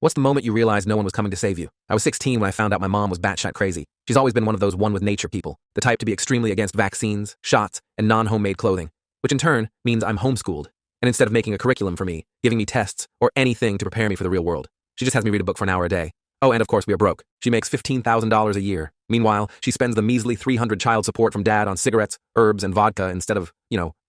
What's the moment you realized no one was coming to save you? I was 16 when I found out my mom was batshit crazy. She's always been one of those one with nature people, the type to be extremely against vaccines, shots, and non-homemade clothing, which in turn means I'm homeschooled. And instead of making a curriculum for me, giving me tests, or anything to prepare me for the real world, she just has me read a book for an hour a day. Oh, and of course we are broke. She makes $15,000 a year. Meanwhile, she spends the measly $300 child support from dad on cigarettes, herbs, and vodka instead of,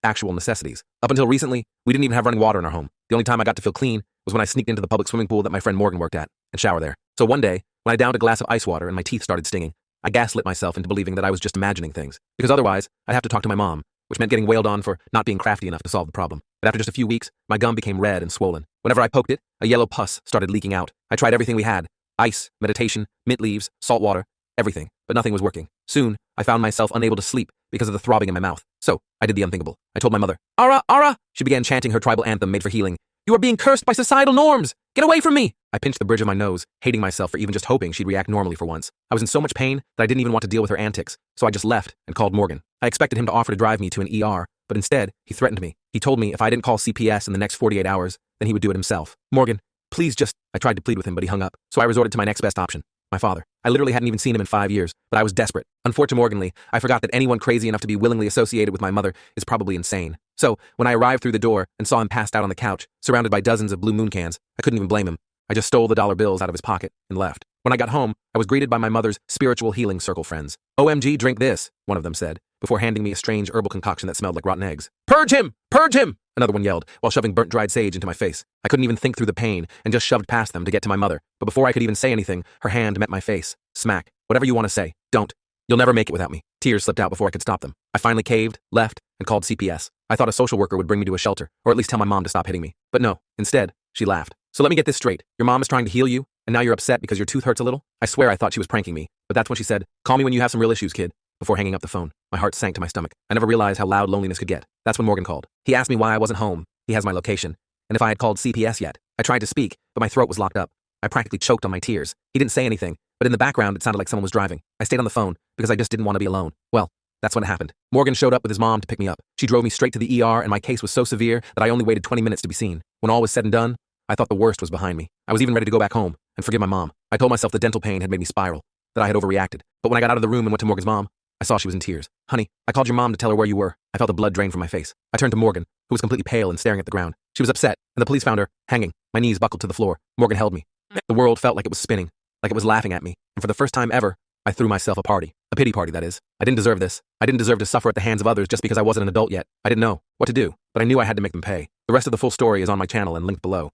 actual necessities. Up until recently, we didn't even have running water in our home. The only time I got to feel clean was when I sneaked into the public swimming pool that my friend Morgan worked at and shower there. So one day, when I downed a glass of ice water and my teeth started stinging, I gaslit myself into believing that I was just imagining things, because otherwise, I'd have to talk to my mom, which meant getting wailed on for not being crafty enough to solve the problem. But after just a few weeks, my gum became red and swollen. Whenever I poked it, a yellow pus started leaking out. I tried everything we had: ice, meditation, mint leaves, salt water, everything, but nothing was working. Soon, I found myself unable to sleep because of the throbbing in my mouth. So, I did the unthinkable. I told my mother, "Ara, Ara!" She began chanting her tribal anthem made for healing. "You are being cursed by societal norms! Get away from me!" I pinched the bridge of my nose, hating myself for even just hoping she'd react normally for once. I was in so much pain that I didn't even want to deal with her antics, so I just left and called Morgan. I expected him to offer to drive me to an ER, but instead, he threatened me. He told me if I didn't call CPS in the next 48 hours, then he would do it himself. "Morgan, please just..." I tried to plead with him, but he hung up, so I resorted to my next best option. My father. I literally hadn't even seen him in 5 years, but I was desperate. Unfortunately, I forgot that anyone crazy enough to be willingly associated with my mother is probably insane. So, when I arrived through the door and saw him passed out on the couch, surrounded by dozens of Blue Moon cans, I couldn't even blame him. I just stole the dollar bills out of his pocket and left. When I got home, I was greeted by my mother's spiritual healing circle friends. "OMG, drink this," one of them said, before handing me a strange herbal concoction that smelled like rotten eggs. "Purge him! Purge him!" Another one yelled, while shoving burnt dried sage into my face. I couldn't even think through the pain and just shoved past them to get to my mother. But before I could even say anything, her hand met my face. Smack. "Whatever you want to say. Don't. You'll never make it without me." Tears slipped out before I could stop them. I finally caved, left, and called CPS. I thought a social worker would bring me to a shelter, or at least tell my mom to stop hitting me. But no, instead, she laughed. "So let me get this straight. Your mom is trying to heal you, and now you're upset because your tooth hurts a little?" I swear I thought she was pranking me, but that's when she said, "Call me when you have some real issues, kid," before hanging up the phone. My heart sank to my stomach. I never realized how loud loneliness could get. That's when Morgan called. He asked me why I wasn't home. He has my location. And if I had called CPS yet. I tried to speak, but my throat was locked up. I practically choked on my tears. He didn't say anything, but in the background it sounded like someone was driving. I stayed on the phone because I just didn't want to be alone. Well, that's when it happened. Morgan showed up with his mom to pick me up. She drove me straight to the ER, and my case was so severe that I only waited 20 minutes to be seen. When all was said and done, I thought the worst was behind me. I was even ready to go back home and forgive my mom. I told myself the dental pain had made me spiral, that I had overreacted. But when I got out of the room and went to Morgan's mom, I saw she was in tears. "Honey, I called your mom to tell her where you were." I felt the blood drain from my face. I turned to Morgan, who was completely pale and staring at the ground. She was upset, and the police found her hanging. My knees buckled to the floor. Morgan held me. The world felt like it was spinning, like it was laughing at me. And for the first time ever, I threw myself a party. A pity party, that is. I didn't deserve this. I didn't deserve to suffer at the hands of others just because I wasn't an adult yet. I didn't know what to do, but I knew I had to make them pay. The rest of the full story is on my channel and linked below.